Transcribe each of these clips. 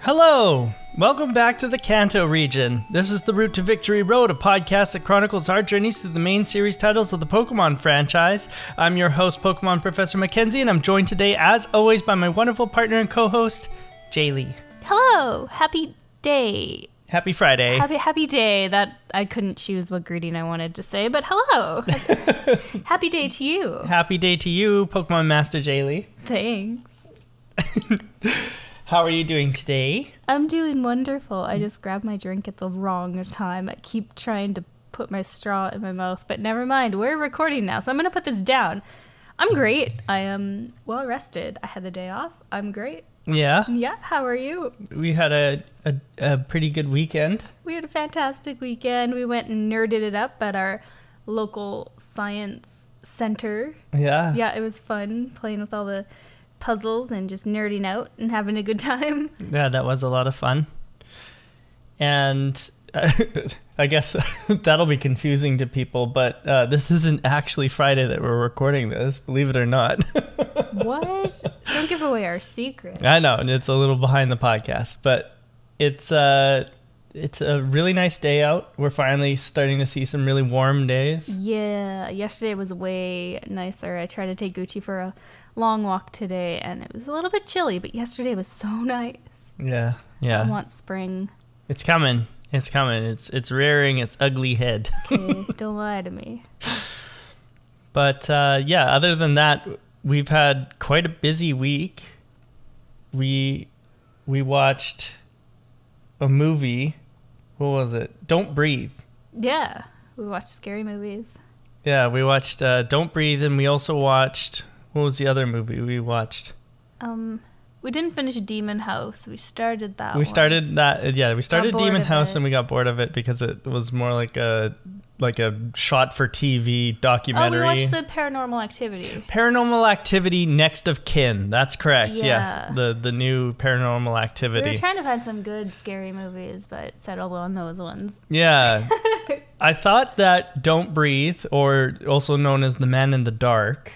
Hello! Welcome back to the Kanto region. This is the Route to Victory Road, a podcast that chronicles our journeys through the main series titles of the Pokemon franchise. I'm your host, Pokemon Professor Mackenzie, and I'm joined today, as always, by my wonderful partner and co-host, Jaylee. Hello! Happy day. Happy Friday. Happy day. That I couldn't choose what greeting I wanted to say, but hello! Happy day to you. Happy day to you, Pokemon Master Jaylee. Thanks. How are you doing today? I'm doing wonderful. I just grabbed my drink at the wrong time. I keep trying to put my straw in my mouth, but never mind. We're recording now, so I'm going to put this down. I'm great. I am well rested. I had the day off. I'm great. Yeah? Yeah, how are you? We had a pretty good weekend. We had a fantastic weekend. We went and nerded it up at our local science center. Yeah. Yeah, it was fun playing with all the puzzles and just nerding out and having a good time. Yeah, that was a lot of fun. And I guess that'll be confusing to people, but this isn't actually Friday that we're recording this, believe it or not. What? Don't give away our secret. I know, and it's a little behind the podcast, but it's a really nice day out. We're finally starting to see some really warm days. Yeah, yesterday was way nicer. I tried to take Gucci for a long walk today, and it was a little bit chilly, but yesterday was so nice. Yeah. I want spring. It's coming. It's coming. It's rearing its ugly head. Okay, don't lie to me. But yeah, other than that, we've had quite a busy week. We watched a movie. What was it? Don't Breathe. Yeah, we watched scary movies. Yeah, we watched Don't Breathe, and we also watched... What was the other movie we watched? We didn't finish Demon House. We started that. We started that. Yeah, we started Demon House, and we got bored of it because it was more like a shot for TV documentary. Oh, we watched the Paranormal Activity. Paranormal Activity: Next of Kin. That's correct. Yeah. The new Paranormal Activity. We were trying to find some good scary movies, but settled on those ones. Yeah. I thought that Don't Breathe, or also known as The Man in the Dark,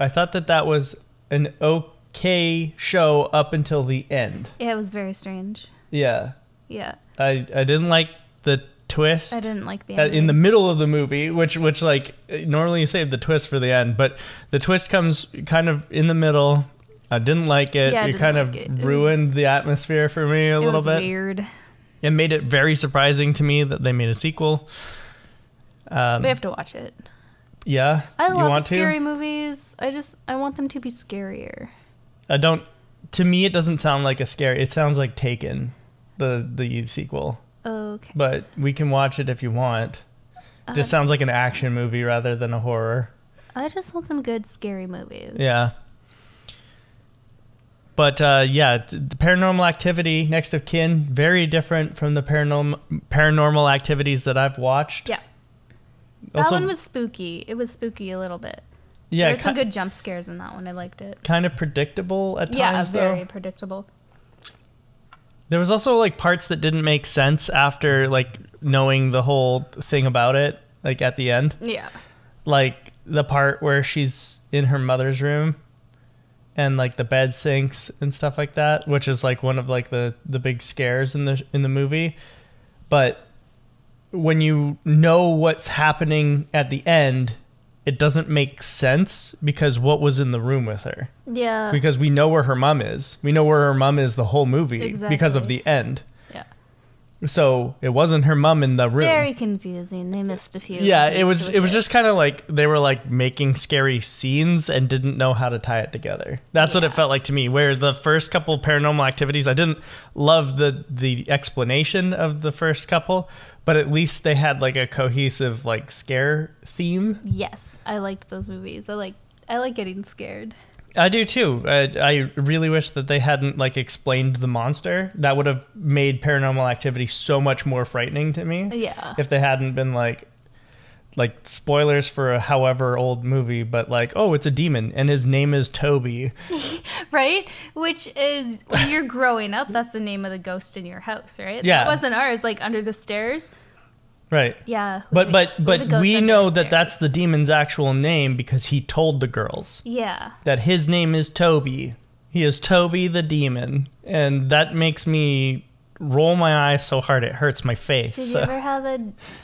I thought that was an okay show up until the end. Yeah, it was very strange. Yeah. Yeah. I didn't like the twist. I didn't like the ending. In the middle of the movie, which like normally you save the twist for the end, but the twist comes kind of in the middle. I didn't like it. Yeah, it kind of ruined the atmosphere for me a little bit. It was weird. It made it very surprising to me that they made a sequel. We have to watch it. Yeah, I love scary movies. I want them to be scarier. To me, it doesn't sound like a scary. It sounds like Taken, the sequel. Okay. But we can watch it if you want. It just sounds like an action movie rather than a horror. I just want some good scary movies. Yeah. But yeah, the Paranormal Activity, Next of Kin, very different from the paranormal activities that I've watched. Yeah. That one was spooky. It was spooky a little bit. Yeah, there were some good jump scares in that one. I liked it. Kind of predictable at times, yeah, very predictable. There was also like parts that didn't make sense after like knowing the whole thing about it, like at the end. Yeah. Like the part where she's in her mother's room and like the bed sinks and stuff like that, which is like one of like the big scares in the movie. But when you know what's happening at the end, it doesn't make sense because what was in the room with her. Yeah. Because we know where her mom is. We know where her mom is the whole movie. Exactly. Because of the end. Yeah. So it wasn't her mom in the room. Very confusing. They missed a few. Yeah, it was just kind of like they were like making scary scenes and didn't know how to tie it together. That's what it felt like to me. Where the first couple Paranormal Activities, I didn't love the explanation of the first couple, but at least they had like a cohesive like scare theme. Yes, I liked those movies. I like getting scared. I do too. I really wish that they hadn't like explained the monster. That would have made Paranormal Activity so much more frightening to me. Yeah. If they hadn't been like spoilers for a however old movie, but like, oh, it's a demon and his name is Toby. Right? Which is, when you're growing up, that's the name of the ghost in your house, right? Yeah. That wasn't ours, like under the stairs. Right. Yeah. But we know that that's the demon's actual name because he told the girls. Yeah. That his name is Toby. He is Toby the demon, and that makes me roll my eyes so hard it hurts my face. Did you ever have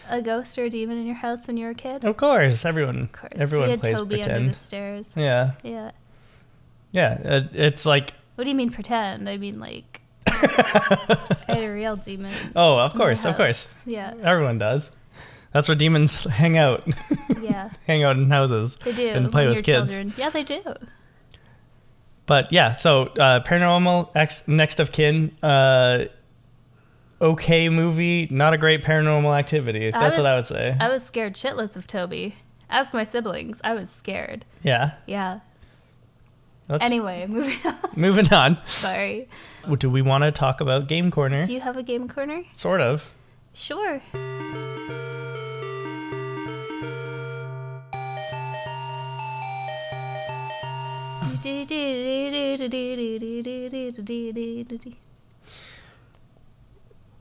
a ghost or a demon in your house when you were a kid? Of course, everyone We had plays Toby pretend. under the stairs. Yeah. Yeah. Yeah, it's like... What do you mean pretend? I mean, like, I had a real demon. Oh, of course. Yeah. Everyone does. That's where demons hang out. Yeah. Hang out in houses. They do. And play when with you're kids. Children. Yeah, they do. But yeah, so Paranormal Next of Kin, okay movie, not a great Paranormal Activity. That's what I would say. I was scared shitless of Toby. Ask my siblings. I was scared. Yeah. Yeah. Anyway, moving on. Moving on. Sorry. Do we want to talk about Game Corner? Do you have a game corner? Sort of. Sure.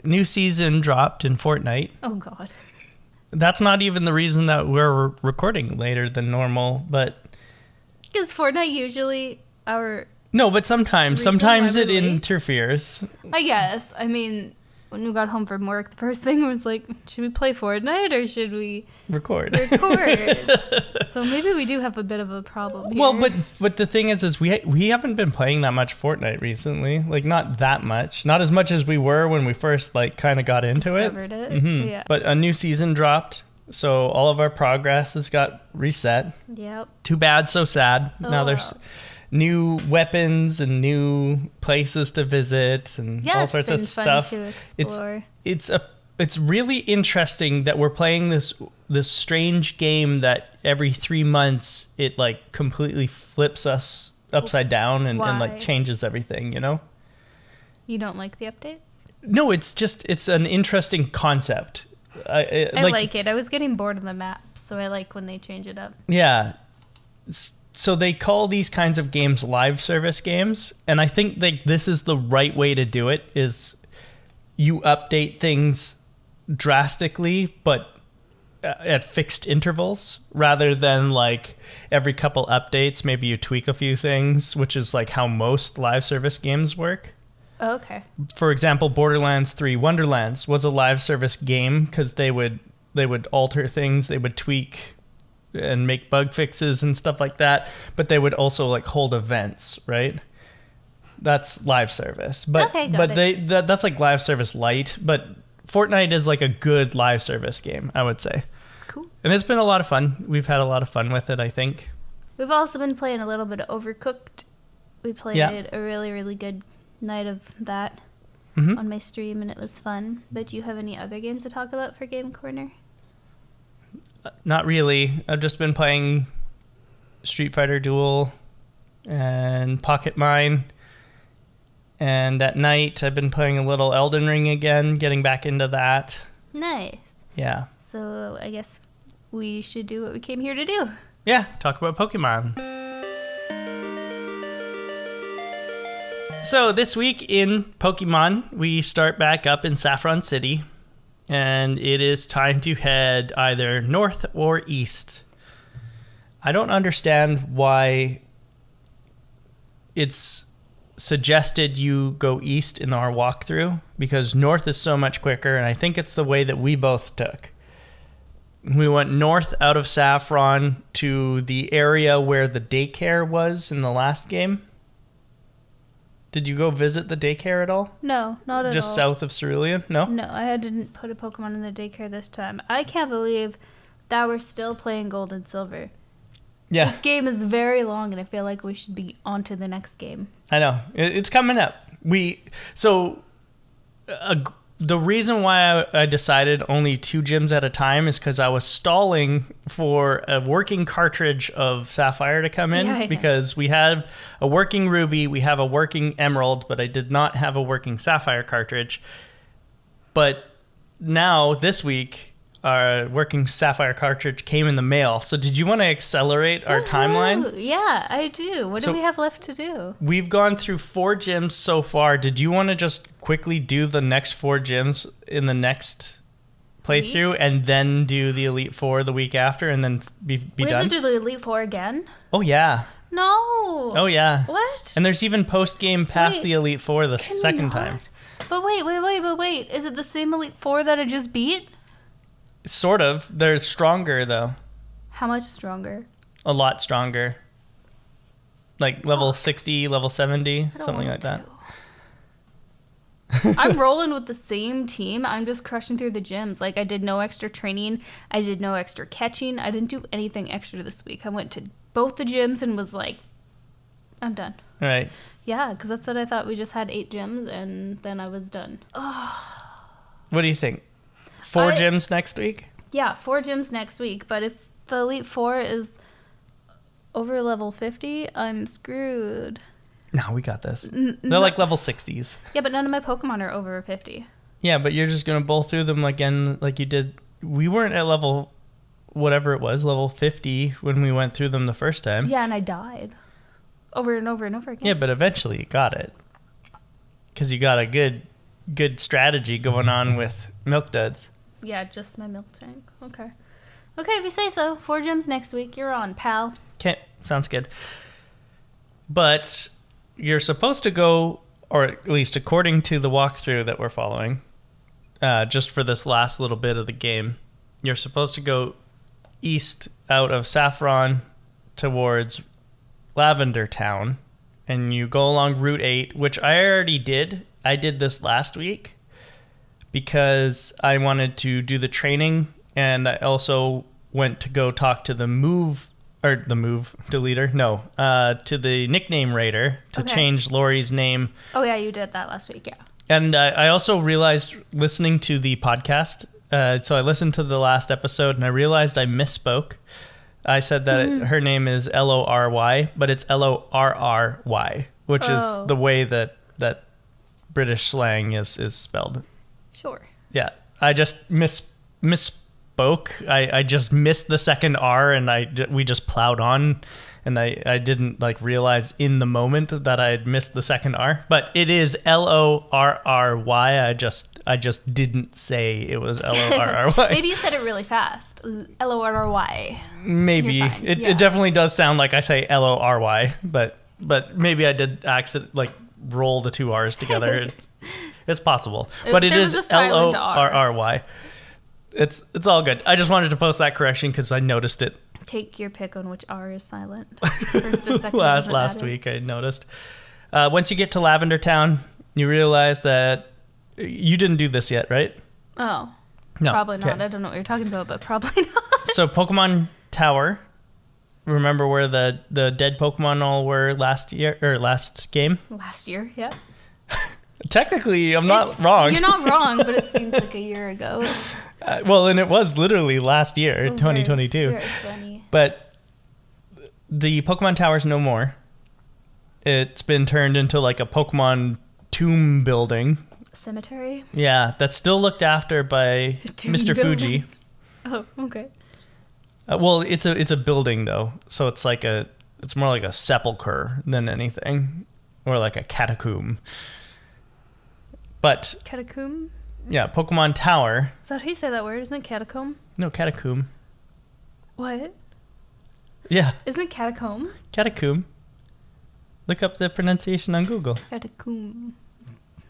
New season dropped in Fortnite. Oh, God. That's not even the reason that we're recording later than normal, but... Because Fortnite usually our... No, but sometimes it late. interferes. I guess. I mean, when we got home from work, the first thing was like, should we play Fortnite or should we record? So maybe we do have a bit of a problem here. Well, but the thing is we haven't been playing that much Fortnite recently. Like, not that much. Not as much as we were when we first, like, kind of got into Discovered it. Mm-hmm. Yeah. But a new season dropped, so all of our progress has got reset. Yep. Too bad, so sad. Oh, now there's new weapons and new places to visit and all sorts of stuff. To explore. It's really interesting that we're playing this strange game that every 3 months it like completely flips us upside down and like changes everything, you know? You don't like the updates? No, it's an interesting concept. I like it. I was getting bored of the map, so I like when they change it up. Yeah. So they call these kinds of games live service games, and I think like this is the right way to do it, is you update things drastically but at fixed intervals rather than like every couple updates maybe you tweak a few things, which is like how most live service games work. Oh, okay. For example, Borderlands 3 Wonderlands was a live service game because they would alter things, they would tweak and make bug fixes and stuff like that, but they would also like hold events, right? That's live service. But okay, that's like live service light, but Fortnite is like a good live service game, I would say. Cool. And it's been a lot of fun. We've had a lot of fun with it, I think. We've also been playing a little bit of Overcooked. We played a really, really good night of that on my stream, and it was fun. But do you have any other games to talk about for Game Corner? Not really. I've just been playing Street Fighter Duel and Pocket Mine. And at night, I've been playing a little Elden Ring again, getting back into that. Nice. Yeah. So I guess we should do what we came here to do. Yeah, talk about Pokemon. So this week in Pokemon, we start back up in Saffron City. And it is time to head either north or east. I don't understand why it's suggested you go east in our walkthrough, because north is so much quicker, and I think it's the way that we both took. We went north out of Saffron to the area where the daycare was in the last game. Did you go visit the daycare at all? No, not at all. Just south of Cerulean? No? No, I didn't put a Pokemon in the daycare this time. I can't believe that we're still playing Gold and Silver. Yeah. This game is very long, and I feel like we should be on to the next game. I know. It's coming up. The reason why I decided only 2 gyms at a time is because I was stalling for a working cartridge of Sapphire to come in, because we have a working Ruby, we have a working Emerald, but I did not have a working Sapphire cartridge. But now, this week, our working Sapphire cartridge came in the mail. So did you want to accelerate our timeline? Yeah, I do. What do we have left to do? We've gone through 4 gyms so far. Did you want to just quickly do the next 4 gyms in the next playthrough and then do the Elite Four the week after and then be done? We have to do the Elite Four again? Oh, yeah. No. Oh, yeah. What? And there's even post-game past the Elite Four the second time. But wait. Is it the same Elite Four that I just beat? Sort of. They're stronger, though. How much stronger? A lot stronger. Like level 60, level 70, something like that. I'm rolling with the same team. I'm just crushing through the gyms. Like, I did no extra training. I did no extra catching. I didn't do anything extra this week. I went to both the gyms and was like, I'm done. All right. Yeah, because that's what I thought. We just had 8 gyms, and then I was done. What do you think? 4 gyms next week? Yeah, 4 gyms next week. But if the Elite Four is over level 50, I'm screwed. No, we got this. They're like level 60s. Yeah, but none of my Pokemon are over 50. Yeah, but you're just going to bowl through them again like you did. We weren't at level, whatever it was, level 50 when we went through them the first time. Yeah, and I died. Over and over and over again. Yeah, but eventually you got it. Because you got a good strategy going on with Milk Duds. Yeah, just my milk tank. Okay. Okay, if you say so. 4 gyms next week. You're on, pal. Okay, sounds good. But you're supposed to go, or at least according to the walkthrough that we're following, just for this last little bit of the game, you're supposed to go east out of Saffron towards Lavender Town, and you go along Route 8, which I already did. I did this last week because I wanted to do the training, and I also went to go talk to the move deleter. No, to the nickname raider to change Lori's name. Oh, yeah, you did that last week, yeah. And I also realized listening to the podcast, so I listened to the last episode, and I realized I misspoke. I said that her name is Lory, but it's Lorry, which is the way that British slang is spelled. Sure. Yeah, I just misspoke. I just missed the second R, and we just plowed on, and I didn't like realize in the moment that I had missed the second R. But it is Lorry. I just didn't say it was Lorry. Maybe you said it really fast. Lorry. Maybe it definitely does sound like I say Lorry, but maybe I did roll the 2 R's together. It's possible, but it is Lorry. It's all good. I just wanted to post that correction because I noticed it. Take your pick on which R is silent. First or second. last week I noticed. Once you get to Lavender Town, you realize that you didn't do this yet, right? Oh, no, probably not. I don't know what you're talking about, but probably not. So Pokemon Tower. Remember where the dead Pokemon all were last game? Last year, yeah. Technically, I'm not wrong. You're not wrong, but it seems like a year ago. Well, and it was literally last year, 2022. Very funny. But the Pokemon Tower's no more. It's been turned into like a Pokemon tomb building. Cemetery? Yeah, that's still looked after by Mr. Fuji. Oh, okay. Well, it's a building though, so it's more like a sepulcher than anything, or like a catacomb. But catacomb? Yeah, Pokemon Tower. Is that how you say that word? Isn't it catacomb? No, catacomb. What? Yeah. Isn't it catacomb? Catacomb. Look up the pronunciation on Google. Catacomb.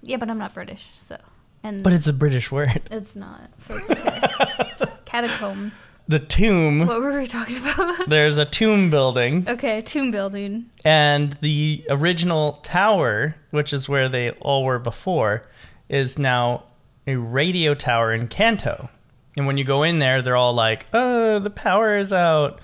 Yeah, but I'm not British, so. But it's a British word. It's not, so it's okay. Catacomb. The tomb. What were we talking about? There's a tomb building. Okay, tomb building. And the original tower, which is where they all were before, is now a radio tower in Kanto. And when you go in there, they're all like, oh, the power is out.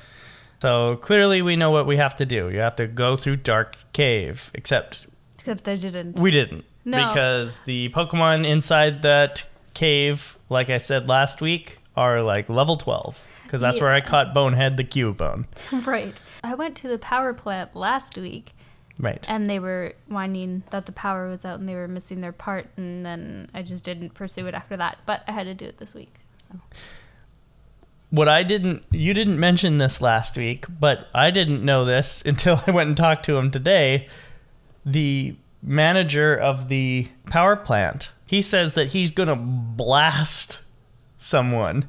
So clearly we know what we have to do. You have to go through Dark Cave, except they didn't. We didn't. No. Because the Pokemon inside that cave, like I said last week, are like level 12. Because that's where I caught Bonehead the Cubone. Right. I went to the power plant last week. Right. And they were whining that the power was out and they were missing their part. And then I just didn't pursue it after that. But I had to do it this week. So. You didn't mention this last week, but I didn't know this until I went and talked to him today. The manager of the power plant, he says that he's going to blast someone.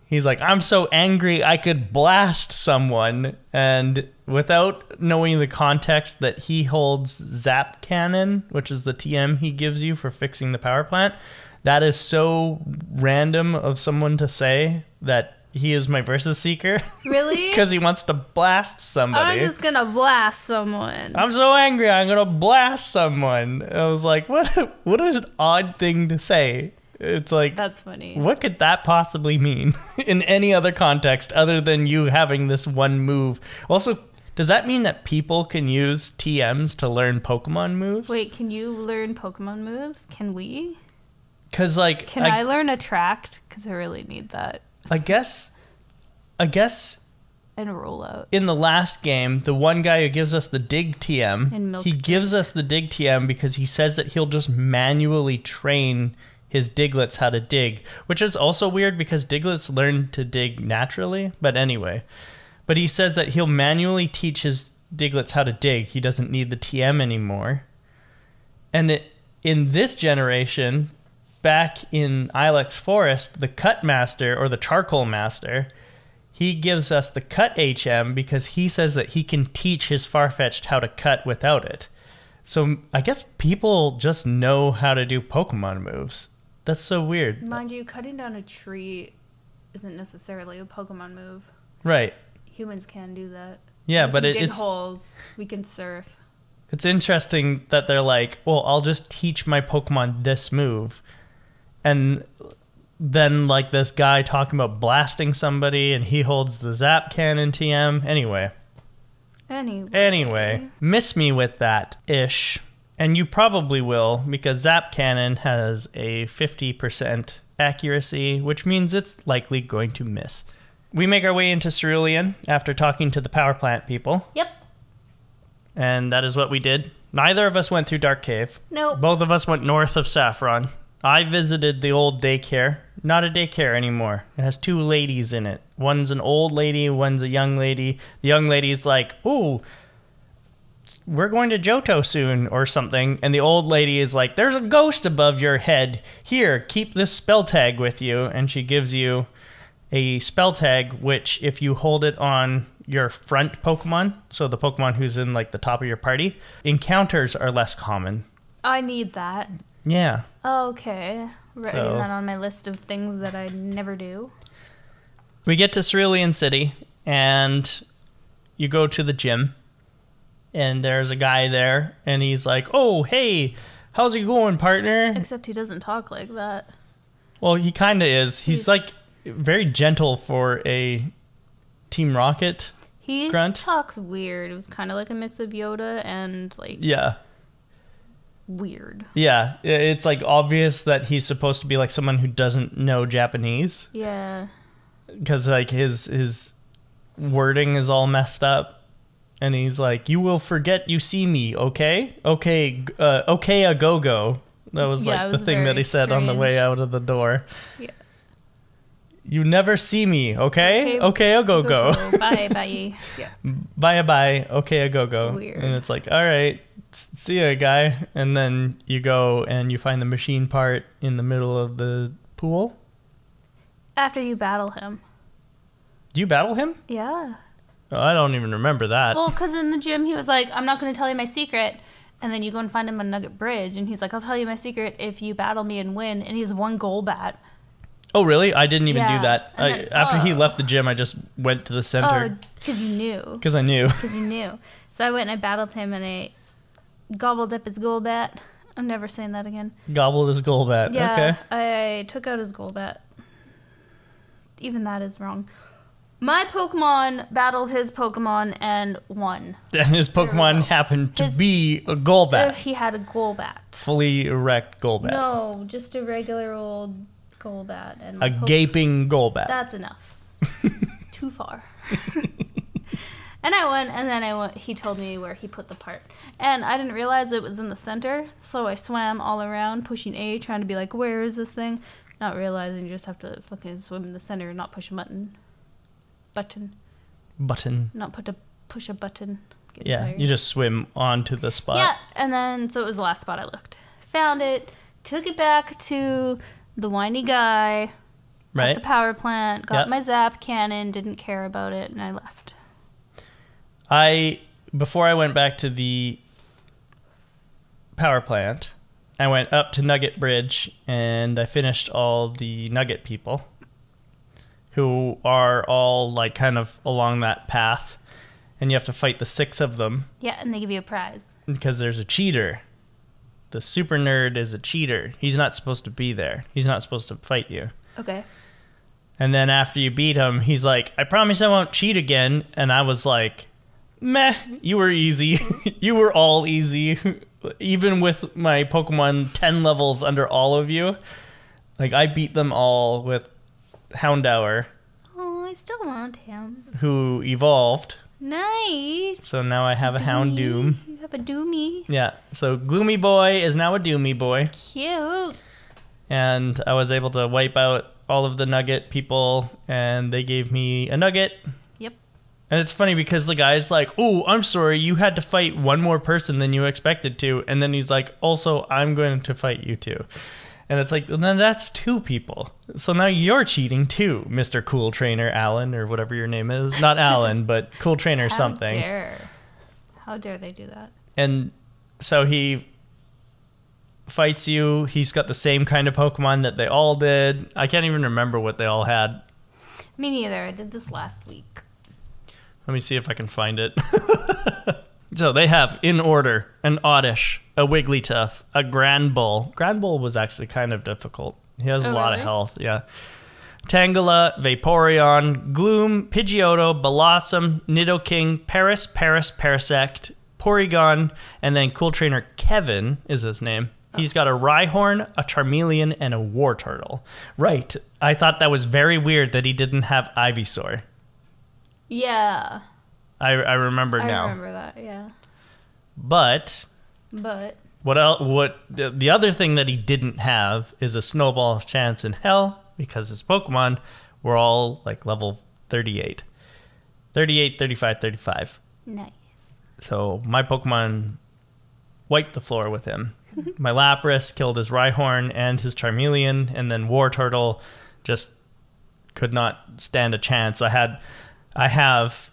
He's like, I'm so angry I could blast someone. And without knowing the context that he holds Zap Cannon, which is the TM he gives you for fixing the power plant, that is so random of someone to say that he is my versus seeker. Really? Because he wants to blast somebody. I'm just gonna blast someone. I'm so angry I'm gonna blast someone. I was like, what an odd thing to say. It's like, that's funny. What could that possibly mean in any other context other than you having this one move? Also, does that mean that people can use TMs to learn Pokemon moves? Wait, can you learn Pokemon moves? Can we? Because like, can I learn Attract? Because I really need that. I guess. And roll out. In the last game, the one guy who gives us the Dig TM, he gives us the Dig TM because he says that he'll just manually train his Diglets how to dig, which is also weird because Diglets learn to dig naturally. But anyway, but he says that he'll manually teach his Diglets how to dig. He doesn't need the TM anymore. And in this generation, back in Ilex Forest, the Cut Master or the Charcoal Master, he gives us the Cut HM because he says that he can teach his Farfetch'd how to cut without it. So I guess people just know how to do Pokemon moves. That's so weird. Mind you, cutting down a tree isn't necessarily a Pokemon move. Right. Humans can do that. Yeah, we but can dig it's holes. We can surf. It's interesting that they're like, well, I'll just teach my Pokemon this move. And then like this guy talking about blasting somebody and he holds the Zap Cannon TM. Anyway, miss me with that-ish. And you probably will, because Zap Cannon has a 50% accuracy, which means it's likely going to miss. We make our way into Cerulean after talking to the power plant people. Yep. And that is what we did. Neither of us went through Dark Cave. Nope. Both of us went north of Saffron. I visited the old daycare. Not a daycare anymore. It has two ladies in it. One's an old lady, one's a young lady. The young lady's like, ooh, we're going to Johto soon or something. And the old lady is like, there's a ghost above your head. Here, keep this spell tag with you. And she gives you a spell tag, which if you hold it on your front Pokemon, so the Pokemon who's in like the top of your party, encounters are less common. I need that. Yeah. Okay. Writing that on my list of things that I never do. We get to Cerulean City, and you go to the gym, and there's a guy there, and he's like, oh, hey, how's it going, partner? Except he doesn't talk like that. Well, he kind of is. He's like very gentle for a Team Rocket grunt. He talks weird. It was kind of like a mix of Yoda and like... Yeah. Weird. Yeah, it's like obvious that he's supposed to be like someone who doesn't know Japanese. Yeah. Because like his wording is all messed up, and he's like, "You will forget you see me, okay? Okay, okay, a go-go." That was like the thing that he said on the way out of the door. Yeah. You never see me, okay? Okay, a go-go. Bye, bye. Yeah. Bye. Okay, a go-go. Weird. And it's like, all right. See ya, guy. And then you go and you find the machine part in the middle of the pool. After you battle him. Do you battle him? Yeah. Oh, I don't even remember that. Well, because in the gym he was like, I'm not going to tell you my secret. And then you go and find him on Nugget Bridge. And he's like, I'll tell you my secret if you battle me and win. And he has one Golbat. Oh, really? I didn't even do that. Then, after he left the gym, I just went to the center. Oh, because you knew. Because I knew. Because you knew. So I went and I battled him and I gobbled up his Golbat. I'm never saying that again. Gobbled his Golbat. Yeah, okay. I took out his Golbat. Even that is wrong. My Pokemon battled his Pokemon and won. And his Pokemon happened to be a Golbat. He had a Golbat. Fully erect Golbat. No, just a regular old Golbat. And a gaping Golbat. That's enough. Too far. And I went, and then he told me where he put the part. And I didn't realize it was in the center, so I swam all around, pushing A, trying to be like, where is this thing? Not realizing you just have to fucking swim in the center and not push a button. Not push a button. Yeah, tired. You just swim onto the spot. Yeah, and then, so it was the last spot I looked. Found it, took it back to the whiny guy. Right. At the power plant, got Yep. my zap cannon, didn't care about it, and I left. Before I went back to the power plant, I went up to Nugget Bridge and I finished all the Nugget people who are all like kind of along that path, and you have to fight the 6 of them Yeah, and they give you a prize. because there's a cheater. The super nerd is a cheater. He's not supposed to be there. He's not supposed to fight you. Okay. And then after you beat him, he's like, I promise I won't cheat again. And I was like, meh, you were easy. You were all easy. Even with my Pokemon 10 levels under all of you. Like, I beat them all with Houndour, Oh, I still want him. who evolved. Nice. So now I have a Houndoom. You have a Doomy. Yeah, so Gloomy Boy is now a Doomy Boy. Cute. And I was able to wipe out all of the Nugget people, and they gave me a Nugget. Yep. And it's funny because the guy's like, oh, I'm sorry, you had to fight one more person than you expected to. And then he's like, also, I'm going to fight you too. And it's like, then that's 2 people. So now you're cheating too, Mr. Cool Trainer Alan, or whatever your name is. Not Alan, but Cool Trainer something. How dare they do that? And so he fights you. He's got the same kind of Pokemon that they all did. I can't even remember what they all had. Me neither. I did this last week. Let me see if I can find it. So they have, in order, an Oddish, a Wigglytuff, a Granbull. Granbull was actually kind of difficult. He has a lot of really? health, yeah. Tangela, Vaporeon, Gloom, Pidgeotto, Blossom, Nidoking, Paris, Parasect, Porygon, and then Cool Trainer Kevin is his name. He's got a Rhyhorn, a Charmeleon, and a Wartortle. Right. I thought that was very weird that he didn't have Ivysaur. Yeah. I remember now. I remember that, yeah. But what else? What the other thing that he didn't have is a snowball's chance in hell, because his Pokemon were all like level 38. 38, 35, 35. Nice. So my Pokemon wiped the floor with him. My Lapras killed his Rhyhorn and his Charmeleon, and then Wartortle just could not stand a chance. I have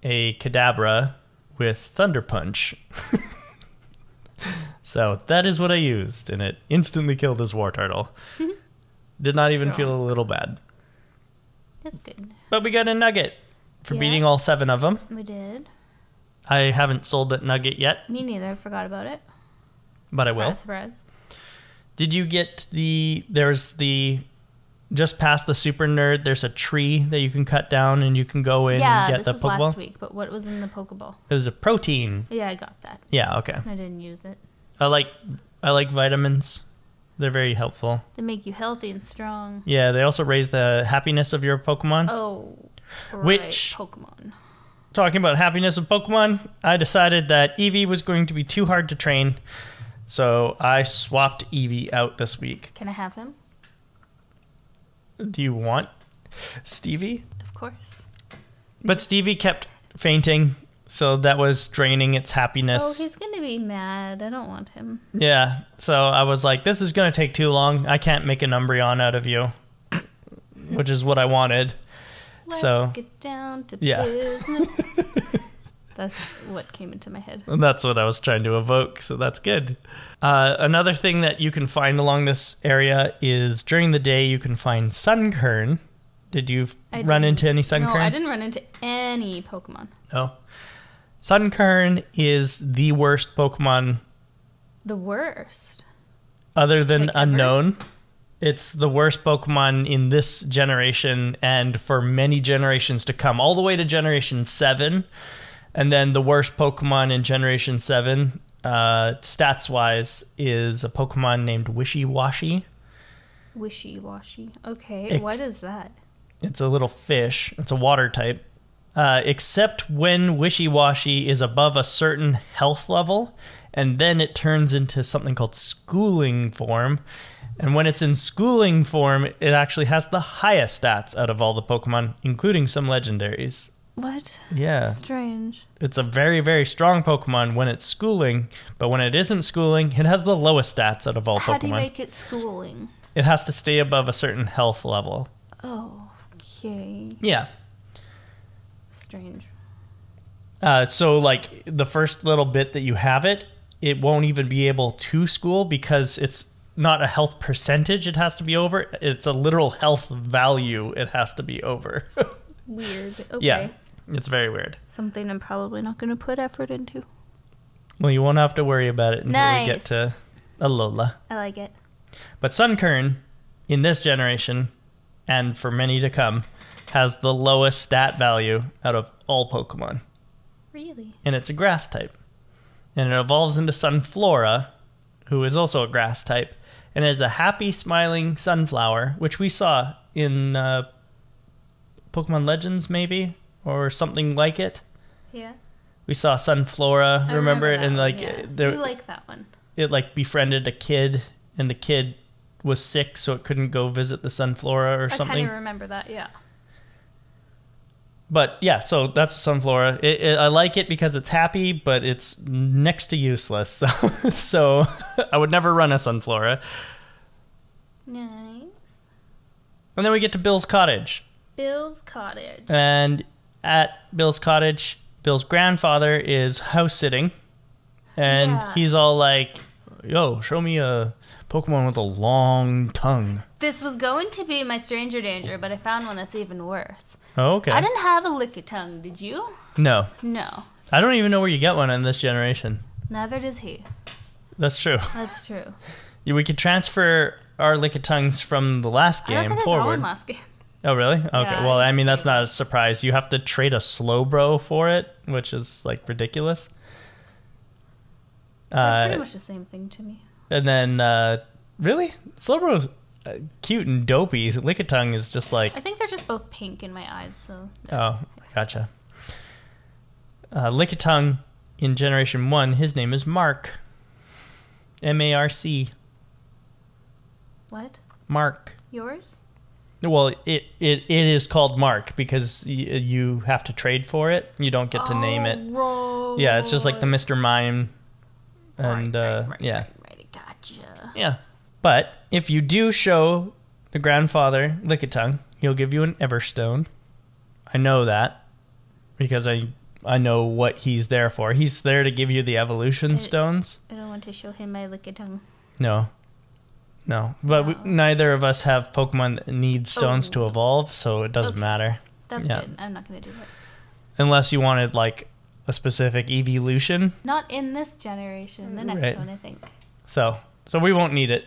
a Kadabra with Thunder Punch. So that is what I used, and it instantly killed his Wartortle. Did not even feel a little bad. That's good. But we got a Nugget for beating all 7 of them. We did. I haven't sold that Nugget yet. Me neither. I forgot about it. But I will. Surprise. Did you get just past the Super Nerd, there's a tree that you can cut down and you can go in and get the this was Pokeball? last week, but what was in the Pokeball? It was a protein. Yeah, I got that. Yeah, okay. I didn't use it. I like vitamins. They're very helpful. They make you healthy and strong. Yeah, they also raise the happiness of your Pokemon. Oh, right. Which- Pokemon? Talking about happiness of Pokemon, I decided that Eevee was going to be too hard to train. So I swapped Eevee out this week. Can I have him? Do you want Stevie? Of course. But Stevie kept fainting, so that was draining its Oh, happiness. he's gonna be mad. I don't want him. Yeah, so I was like, this is going to take too long. I can't make an Umbreon out of you, which is what I wanted. Let's get down to yeah. business. That's what came into my head. And that's what I was trying to evoke, so that's good. Another thing that you can find along this area is during the day you can find Sunkern. Did you run into any Sunkern? No, I didn't run into any Pokemon. No. Sunkern is the worst Pokemon The worst. other than Like ever? Unknown. It's the worst Pokemon in this generation and for many generations to come, all the way to Generation 7. And then the worst Pokemon in Generation 7, stats-wise, is a Pokemon named Wishy-Washy. Wishy-washy. Okay, what is that? It's a little fish. It's a water type. Except when Wishy-Washy is above a certain health level, and then it turns into something called schooling form. And when it's in schooling form, it actually has the highest stats out of all the Pokemon, including some legendaries. What? Yeah. Strange. It's a very, very strong Pokemon when it's schooling, but when it isn't schooling, it has the lowest stats out of all Pokemon. How do you make it schooling? It has to stay above a certain health level. Oh, okay. Yeah. Strange. So, like, the first little bit that you have it, it won't even be able to school because it's not a health percentage it has to be over. It's a literal health value it has to be over. Weird. Okay. Yeah, it's very weird. Something I'm probably not going to put effort into. Well, you won't have to worry about it until we get to Alola. I like it. But Sunkern, in this generation, and for many to come, has the lowest stat value out of all Pokemon. Really? And it's a grass type. And it evolves into Sunflora, who is also a grass type, and is a happy, smiling sunflower, which we saw in Pokemon Legends, maybe, or something like it. Yeah. We saw Sunflora, remember? And like, Who likes that one? It like befriended a kid, and the kid was sick, so it couldn't go visit the Sunflora or something. I kind of remember that, yeah. But yeah, so that's Sunflora. I like it because it's happy, but it's next to useless. So I would never run a Sunflora. Nice. And then we get to Bill's Cottage. Bill's Cottage. And at Bill's Cottage, Bill's grandfather is house sitting. And he's all like, yo, show me a Pokemon with a long tongue. This was going to be my Stranger Danger, but I found one that's even worse. Oh, okay. I didn't have a Lickitung, did you? No. No. I don't even know where you get one in this generation. Neither does he. That's true. That's true. We could transfer our Lickitungs from the last game I don't think forward. I got one last game. Oh, really? Okay. Yeah, Well, I mean, that's not a surprise. You have to trade a Slowbro for it, which is, like, ridiculous. They're pretty much the same thing to me. And then, really? Slowbro's cute and dopey. Lickitung is just like... I think they're just both pink in my eyes, so... Oh, gotcha. Lickitung in Generation 1, his name is Mark. M-A-R-C. What? Mark. Yours? Well, it is called Mark because you have to trade for it. You don't get to name it. Right. Yeah, it's just like the Mr. Mime. And, yeah. Right, gotcha. Yeah. But if you do show the grandfather Lickitung, he'll give you an Everstone. I know that because I know what he's there for. He's there to give you the evolution stones. I don't want to show him my Lickitung. No. But neither of us have Pokemon that need stones to evolve, so it doesn't matter. That's good. I'm not going to do it. Unless you wanted, like, a specific evolution. Not in this generation. The next one, I think. So we won't need it.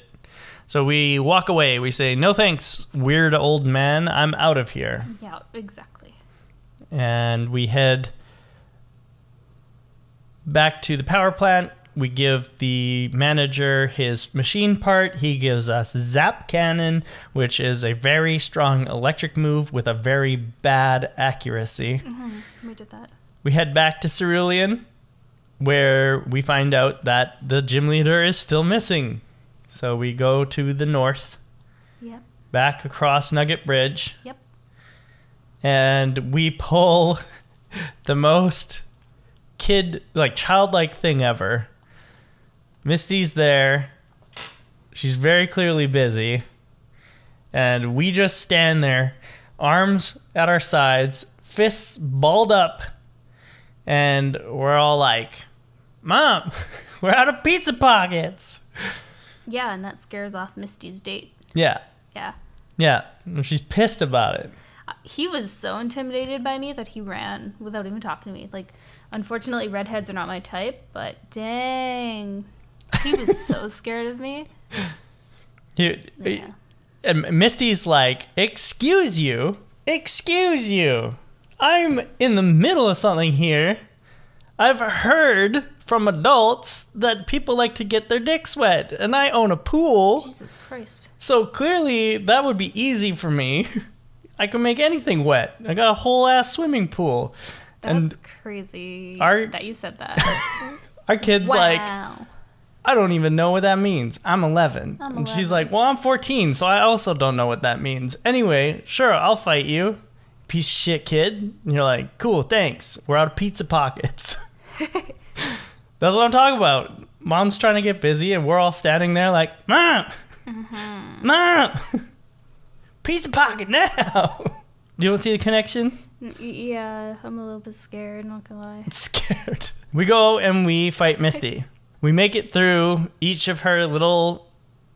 So we walk away. We say, no thanks, weird old man. I'm out of here. Yeah, exactly. And we head back to the power plant. We give the manager his machine part. He gives us Zap Cannon, which is a very strong electric move with a very bad accuracy. We did that. We head back to Cerulean, where we find out that the gym leader is still missing. So we go to the north. Yep. Back across Nugget Bridge. Yep. And we pull the most childlike thing ever. Misty's there. She's very clearly busy. And we just stand there, arms at our sides, fists balled up, and we're all like, Mom, we're out of pizza pockets. Yeah, and that scares off Misty's date. Yeah. Yeah. Yeah, and she's pissed about it. He was so intimidated by me that he ran without even talking to me. Like, unfortunately, redheads are not my type, but dang... He was so scared of me. And Misty's like, excuse you. I'm in the middle of something here. I've heard from adults that people like to get their dicks wet, and I own a pool. Jesus Christ. So clearly that would be easy for me. I can make anything wet. I got a whole ass swimming pool. That's crazy that you said that. Our kid's like, I don't even know what that means. I'm 11. And she's like, well, I'm 14, so I also don't know what that means. Anyway, sure, I'll fight you, piece of shit kid. And you're like, cool, thanks. We're out of pizza pockets. That's what I'm talking about. Mom's trying to get busy, and we're all standing there like, Mom! Mom! Pizza pocket now. Do you want to see the connection? Yeah, I'm a little bit scared, not gonna lie. Scared. We go and we fight Misty. We make it through each of her little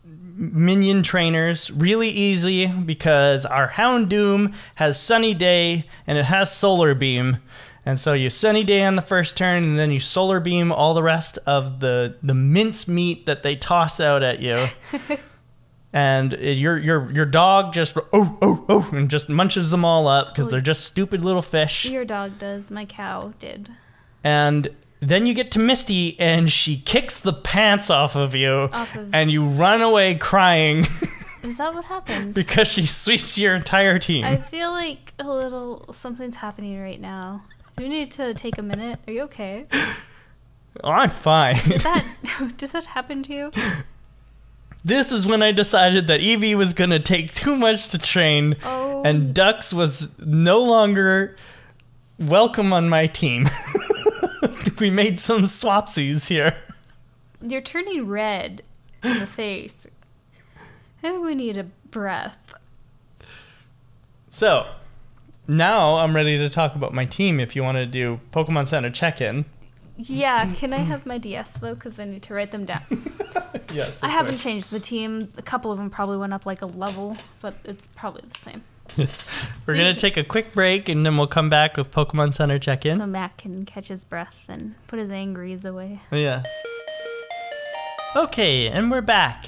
minion trainers really easy because our Houndoom has Sunny Day and it has Solar Beam. And so you Sunny Day on the first turn and then you Solar Beam all the rest of the mince meat that they toss out at you. And your dog just and just munches them all up because they're just stupid little fish. Your dog does. My cow did. And then you get to Misty and she kicks the pants off of you and you run away crying. Is that what happened? Because she sweeps your entire team. I feel like a little something's happening right now. Do you need to take a minute? Are you okay? Oh, I'm fine. Did that happen to you? This is when I decided that Evie was going to take too much to train, and Dux was no longer welcome on my team. We made some swapsies here. You're turning red in the face. Maybe we need a breath. So, now I'm ready to talk about my team if you want to do Pokemon Center check-in. Yeah, can I have my DS though? Because I need to write them down. Yes. I haven't changed the team. A couple of them probably went up like a level, but it's probably the same. We're going to take a quick break and then we'll come back with Pokemon Center check-in. So Matt can catch his breath and put his angries away. Yeah. Okay, and we're back.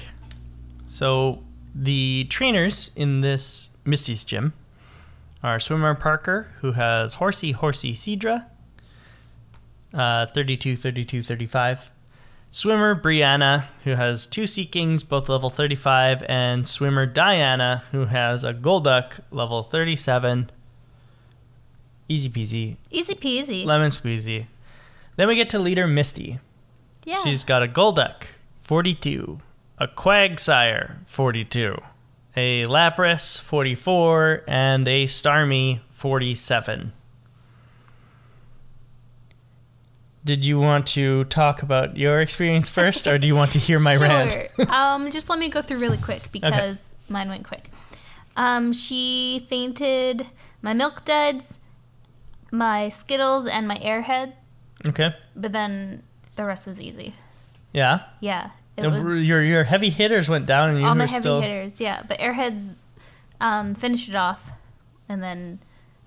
So the trainers in this Misty's gym are Swimmer Parker, who has Horsey Cedra, 32, 32, 35. Swimmer Brianna, who has 2 Sea Kings, both level 35, and Swimmer Diana, who has a Golduck, level 37. Easy peasy. Easy peasy. Lemon squeezy. Then we get to leader Misty. Yeah. She's got a Golduck, 42. A Quagsire, 42. A Lapras, 44. And a Starmie, 47. Did you want to talk about your experience first, or do you want to hear my rant? Sure. Just let me go through really quick because mine went quick. She fainted my Milk Duds, my Skittles, and my Airhead. Okay. But then the rest was easy. Yeah? Yeah. Your heavy hitters went down, and you all were my heavy hitters, yeah. But Airheads finished it off, and then...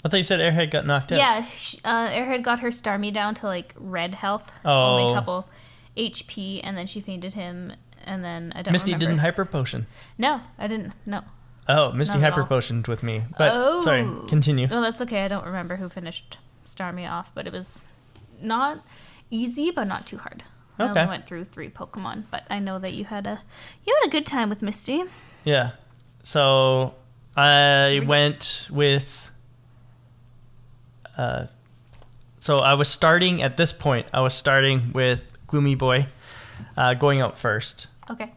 I thought you said Airhead got knocked out. Yeah, Airhead got her Starmie down to like red health, only a couple HP, and then she fainted him, and then I don't Misty remember. didn't hyper potion. No, I didn't. No. Oh, Misty hyper potioned with me. But sorry, continue. No, that's okay. I don't remember who finished Starmie off, but it was not easy, but not too hard. I only went through 3 Pokemon, but I know that you had a good time with Misty. Yeah. So I went with. So I was starting at this point. I was starting with Gloomy Boy, going out first. Okay.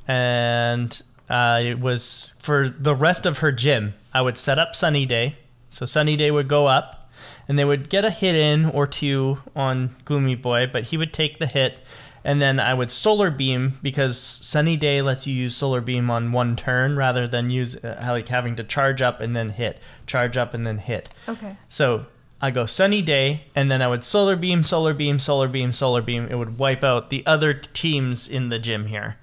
And it was for the rest of her gym. I would set up Sunny Day, so Sunny Day would go up, and they would get a hit in or 2 on Gloomy Boy, but he would take the hit, and then I would Solar Beam because Sunny Day lets you use Solar Beam on 1 turn rather than use like having to charge up and then hit, charge up and then hit. Okay. So I go Sunny Day, and then I would Solar Beam, Solar Beam, Solar Beam, Solar Beam. It would wipe out the other teams in the gym here.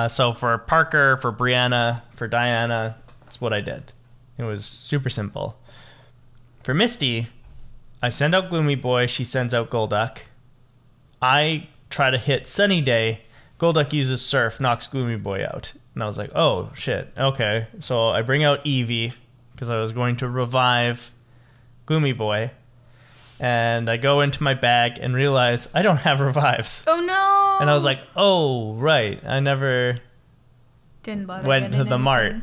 So for Parker, for Brianna, for Diana, that's what I did. It was super simple. For Misty, I send out Gloomy Boy. She sends out Golduck. I try to hit Sunny Day. Golduck uses Surf, knocks Gloomy Boy out. And I was like, oh, shit. Okay. So I bring out Eevee because I was going to revive Gloomy Boy, and I go into my bag and realize I don't have revives. Oh no! And I was like, oh right, I never went to the mart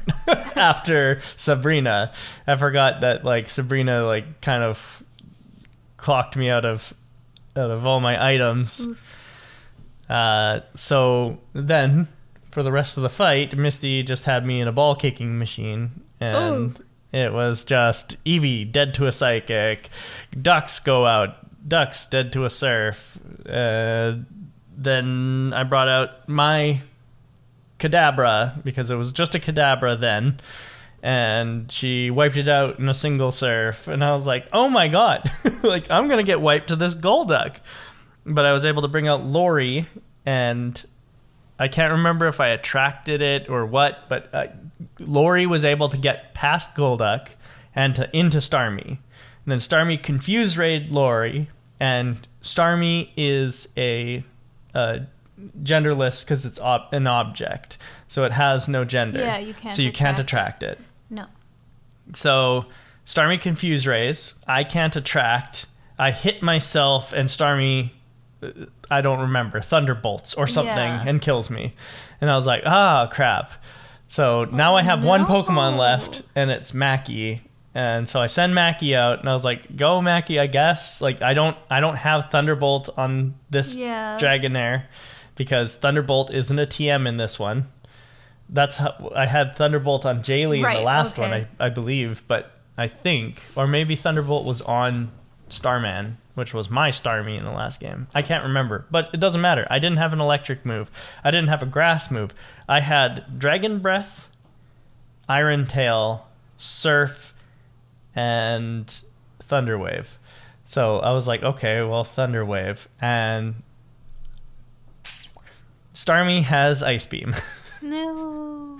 after Sabrina. I forgot that like Sabrina like kind of clocked me out of all my items. So then for the rest of the fight, Misty just had me in a ball kicking machine, and it was just Eevee dead to a psychic, Ducks go out, Ducks dead to a Surf. Then I brought out my Kadabra because it was just a Kadabra then, and she wiped it out in a single surf. And I was like, oh my god, like I'm gonna get wiped to this Golduck. But I was able to bring out Lori, and I can't remember if I attracted it or what, but Lori was able to get past Golduck and into Starmie. And then Starmie confused raid Lori, and Starmie is a genderless because it's an object, so it has no gender. Yeah, you can't. So you can't attract it. No. So Starmie confuse rays. I can't attract. I hit myself, and Starmie, I don't remember, thunderbolts or something, and kills me. And I was like, ah, crap. So now I have one Pokemon left, and it's Mackie. And so I send Mackie out, and I was like, go Mackie, I guess. Like I don't have Thunderbolt on this Dragonair, because Thunderbolt isn't a TM in this one. That's how I had Thunderbolt on Jaylee in the last one, I believe, but I think, or maybe Thunderbolt was on Starman, which was my Starmie in the last game. I can't remember, but it doesn't matter. I didn't have an electric move. I didn't have a grass move. I had Dragon Breath, Iron Tail, Surf, and Thunder Wave. So I was like, okay, well, Thunder Wave. And Starmie has Ice Beam. No.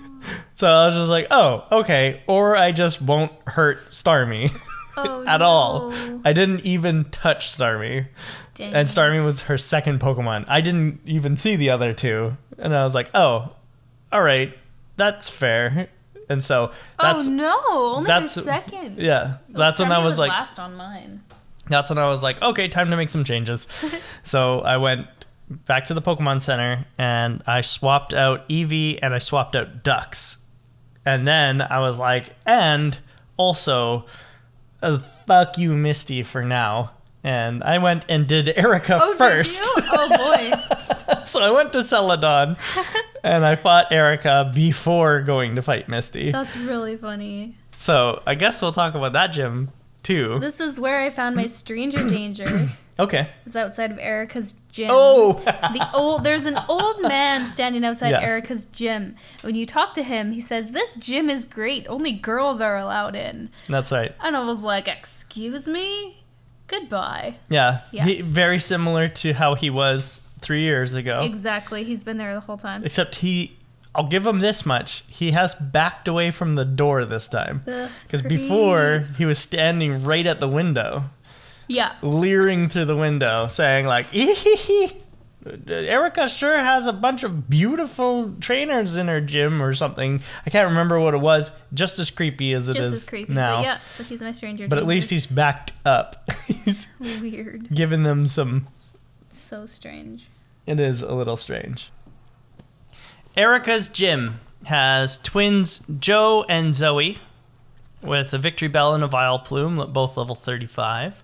So I was just like, oh, okay. Or I just won't hurt Starmie at all. I didn't even touch Starmie. Dang. And Starmie was her second Pokemon. I didn't even see the other two. And I was like, oh, all right, that's fair. And so that's only the second. Yeah, that's when I was like last on mine. That's when I was like, okay, time to make some changes. So I went back to the Pokemon Center, and I swapped out Eevee and I swapped out Ducks. And then I was like, and also, fuck you, Misty, for now. And I went and did Erica first. Did you? Oh boy. So I went to Celadon and I fought Erica before going to fight Misty. That's really funny. So I guess we'll talk about that gym too. This is where I found my stranger danger. Okay. It's outside of Erica's gym. Oh! There's an old man standing outside Erica's gym. When you talk to him, he says, this gym is great. Only girls are allowed in. That's right. And I was like, excuse me? Goodbye. Yeah. Very similar to how he was 3 years ago. Exactly. He's been there the whole time. Except I'll give him this much. He has backed away from the door this time. Because before, he was standing right at the window. Yeah. Leering through the window, saying like, Erica sure has a bunch of beautiful trainers in her gym or something. I can't remember what it was. Just as creepy as it is now. Just as creepy, but yeah, so he's my stranger. But at least he's backed up. He's weird. Giving them some... So strange. It is a little strange. Erica's gym has twins Joe and Zoe, with a Victory Bell and a Vileplume, both level 35.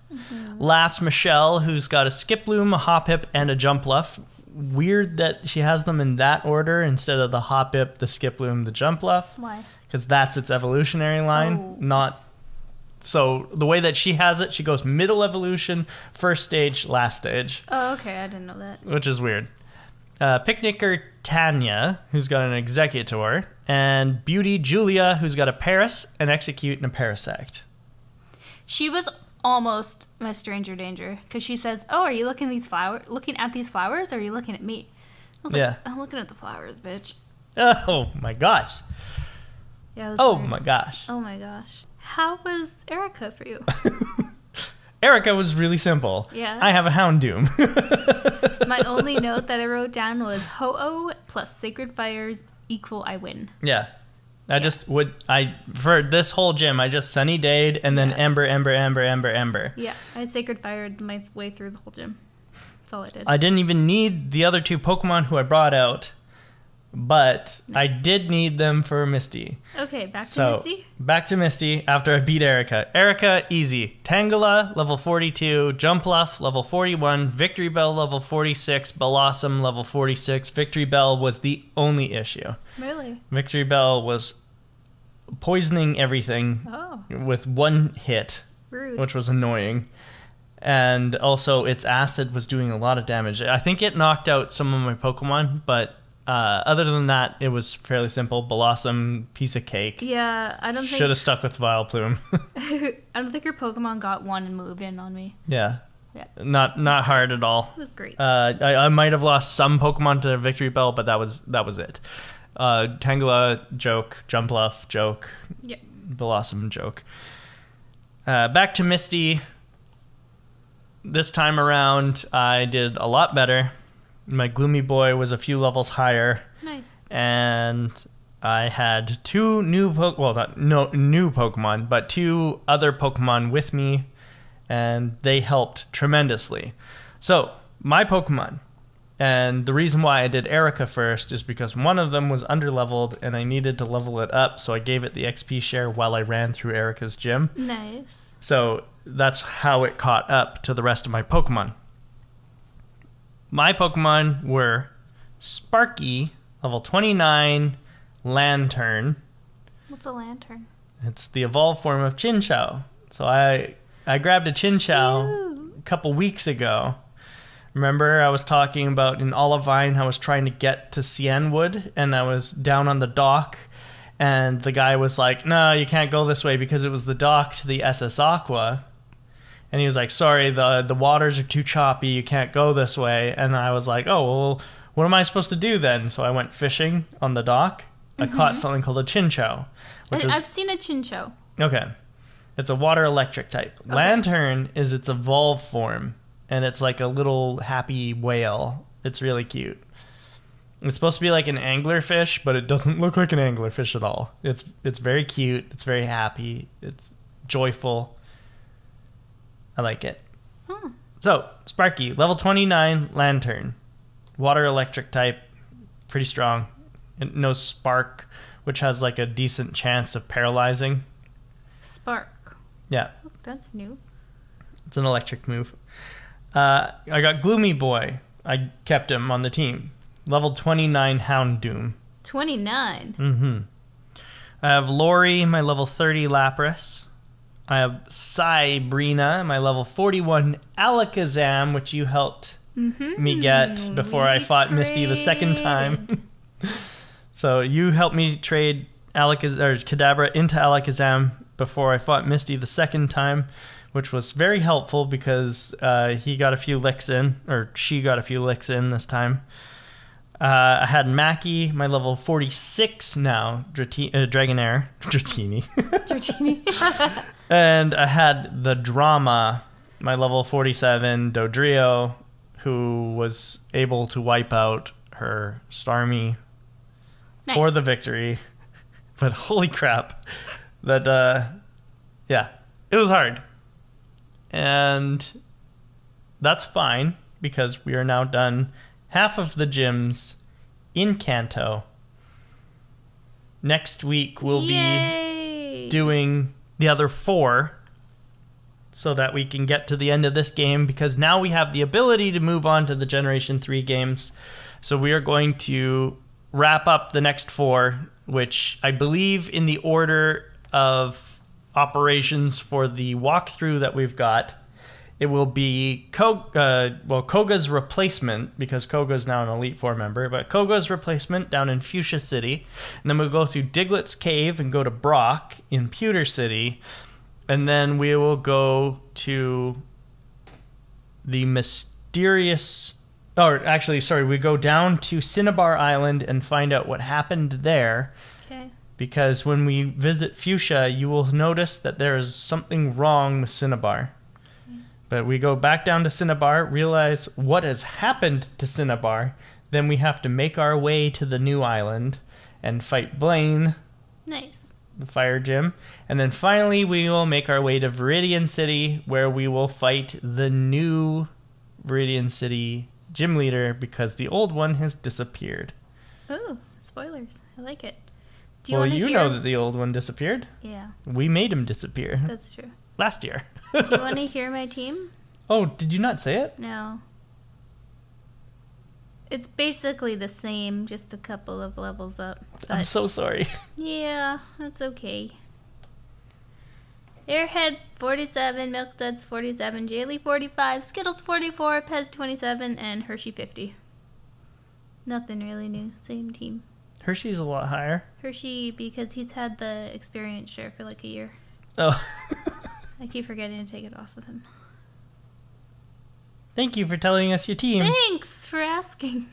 Last Michelle, who's got a Skiploom, a Hoppip, and a Jumpluff. Weird that she has them in that order instead of the Hoppip, the Skiploom, the Jumpluff. Why? Because that's its evolutionary line, not... So the way that she has it, she goes middle evolution, first stage, last stage. Oh, okay, I didn't know that. Which is weird. Picnicker Tanya, who's got an Executor, and Beauty Julia, who's got a Paris, an Execute, and a Parasect. She was almost my stranger danger, because she says, oh, are you looking at these flowers, or are you looking at me? I was like, I'm looking at the flowers, bitch. Oh my gosh. Yeah, my gosh. Oh my gosh. How was Erica for you? Erica was really simple. Yeah. I have a Houndoom. My only note that I wrote down was Ho-Oh plus Sacred Fires equal I win. Yeah. For this whole gym, I just Sunny Dayed and then Ember. Yeah, I Sacred Fired my way through the whole gym. That's all I did. I didn't even need the other two Pokemon who I brought out, but I did need them for Misty. Okay, back to Misty? Back to Misty after I beat Erica. Erica, easy. Tangela, level 42. Jumpluff, level 41. Victory Bell, level 46. Blossom, level 46. Victory Bell was the only issue. Really? Victory Bell was poisoning everything with one hit. Rude. Which was annoying. And also, its acid was doing a lot of damage. I think it knocked out some of my Pokemon, but Other than that, it was fairly simple. Blossom, piece of cake. Yeah, I don't think... Should have stuck with Vileplume. I don't think your Pokemon got one and moved in on me. Yeah. Yeah. Not hard at all. It was great. I might have lost some Pokemon to Victory Bell, but that was it. Tangela, joke. Jumpluff, joke. Yep. Blossom, joke. Back to Misty. This time around, I did a lot better. My Gloomy Boy was a few levels higher. Nice. And I had two new new Pokemon, but two other Pokemon with me, and they helped tremendously. So, my Pokemon, and the reason why I did Erica first is because one of them was underleveled, and I needed to level it up, so I gave it the XP share while I ran through Erica's gym. Nice. So, that's how it caught up to the rest of my Pokemon. My Pokemon were Sparky, level 29, Lantern. What's a lantern? It's the evolved form of Chinchou. So I grabbed a Chinchou a couple weeks ago. Remember, I was talking about in Olivine, I was trying to get to Cianwood, and I was down on the dock, and the guy was like, no, you can't go this way because it was the dock to the SS Aqua. And he was like, sorry, the waters are too choppy, you can't go this way. And I was like, oh, well, what am I supposed to do then? So I went fishing on the dock. I caught something called a Chinchou. I've seen a Chinchou. Okay. It's a water electric type. Okay. Lantern is its evolved form, and it's like a little happy whale. It's really cute. It's supposed to be like an anglerfish, but it doesn't look like an anglerfish at all. It's very cute. It's very happy. It's joyful. I like it. Huh. So, Sparky, level 29, Lantern. Water electric type, pretty strong. It knows Spark, which has like a decent chance of paralyzing. Spark. Yeah. Oh, that's new. It's an electric move. I got Gloomy Boy. I kept him on the team. Level 29, Houndoom. 29? Mm-hmm. I have Lori, my level 30, Lapras. I have Sabrina, my level 41 Alakazam, which you helped me get before I fought Misty the second time. So you helped me trade Kadabra into Alakazam before I fought Misty the second time, which was very helpful because he got a few licks in, or she got a few licks in this time. I had Mackie, my level 46 now, Dragonair. Dratini. Dratini. And I had the Drama, my level 47 Dodrio, who was able to wipe out her Starmie for the victory. But holy crap, that, yeah, it was hard. And that's fine, because we are now done half of the gyms in Kanto. Next week we'll be doing the other 4 so that we can get to the end of this game, because now we have the ability to move on to the Generation 3 games. So we are going to wrap up the next 4, which I believe in the order of operations for the walkthrough that we've got. It will be Koga's replacement, because Koga's now an Elite Four member, but Koga's replacement down in Fuchsia City. And then we'll go through Diglett's Cave and go to Brock in Pewter City. And then we will go to the mysterious... Or actually, sorry, we go down to Cinnabar Island and find out what happened there. Okay. Because when we visit Fuchsia, you will notice that there is something wrong with Cinnabar. But we go back down to Cinnabar, realize what has happened to Cinnabar, then we have to make our way to the new island and fight Blaine. Nice. The fire gym. And then finally we will make our way to Viridian City, where we will fight the new Viridian City gym leader, because the old one has disappeared. Ooh, spoilers. I like it. Do you know that the old one disappeared? Yeah. We made him disappear. That's true. Last year. Do you want to hear my team? Oh, did you not say it? No. It's basically the same, just a couple of levels up. I'm so sorry. Yeah, that's okay. Airhead 47, Milk Duds 47, Jaylee 45, Skittles 44, Pez 27, and Hershey 50. Nothing really new. Same team. Hershey's a lot higher. Hershey, because he's had the experience share for like a year. Oh. I keep forgetting to take it off of him. Thank you for telling us your team. Thanks for asking.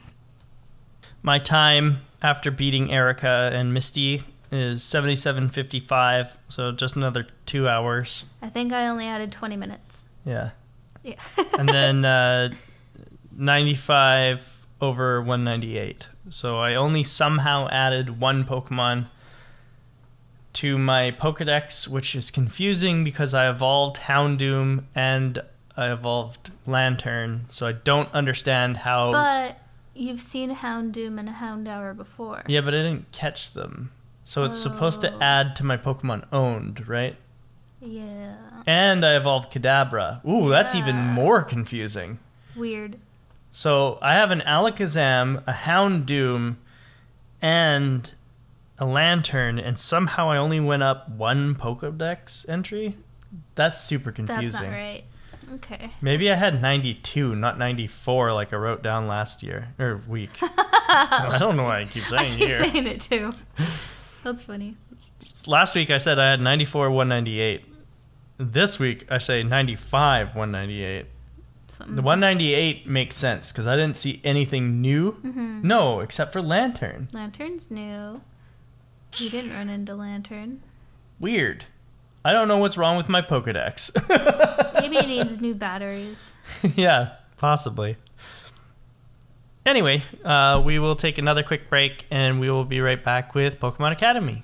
My time after beating Erica and Misty is 77:55, so just another 2 hours. I think I only added 20 minutes. Yeah. Yeah. And then 95 over 198. So I only somehow added one Pokemon to my Pokedex, which is confusing because I evolved Houndoom and I evolved Lantern, so I don't understand how... But you've seen Houndoom and a Houndour before. Yeah, but I didn't catch them. So it's supposed to add to my Pokemon owned, right? Yeah. And I evolved Kadabra. Ooh, that's even more confusing. Weird. So I have an Alakazam, a Houndoom, and a Lantern, and somehow I only went up one Pokedex entry? That's super confusing. That's not right. Okay. Maybe I had 92, not 94 like I wrote down last year, or week. I don't know why I keep saying I keep year. saying it too. That's funny. Last week I said I had 94, 198. This week I say 95, 198. The 198 makes sense because I didn't see anything new. Mm-hmm. No, except for Lantern. Lantern's new. You didn't run into Lantern. Weird. I don't know what's wrong with my Pokedex. Maybe it needs new batteries. Yeah, possibly. Anyway, we will take another quick break and we will be right back with Pokemon Academy.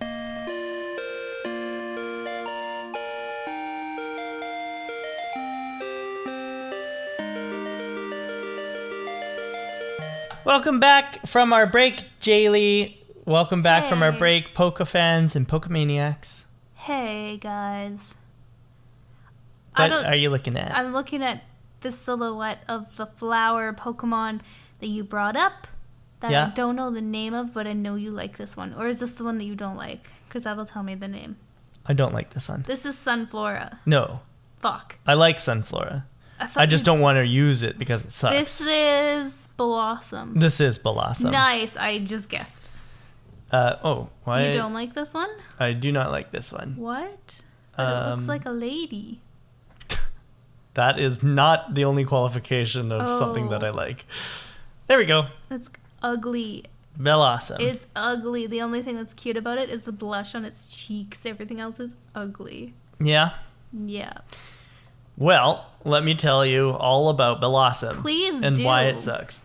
Welcome back from our break, Jaylee. Welcome back from our break, Pokefans and Pokemaniacs. Hey, guys. What are you looking at? I'm looking at the silhouette of the flower Pokemon that you brought up that I don't know the name of, but I know you like this one. Or is this the one that you don't like? Because that'll tell me the name. I don't like this one. This is Sunflora. No. Fuck. I like Sunflora. I just don't want to use it because it sucks. This is Blossom. This is Blossom. Nice. I just guessed. Why? You don't like this one? I do not like this one. What? But it looks like a lady. That is not the only qualification of something that I like. There we go. It's ugly. Blossom. It's ugly. The only thing that's cute about it is the blush on its cheeks. Everything else is ugly. Yeah? Yeah. Well, let me tell you all about Blossom. Please and do. why it sucks.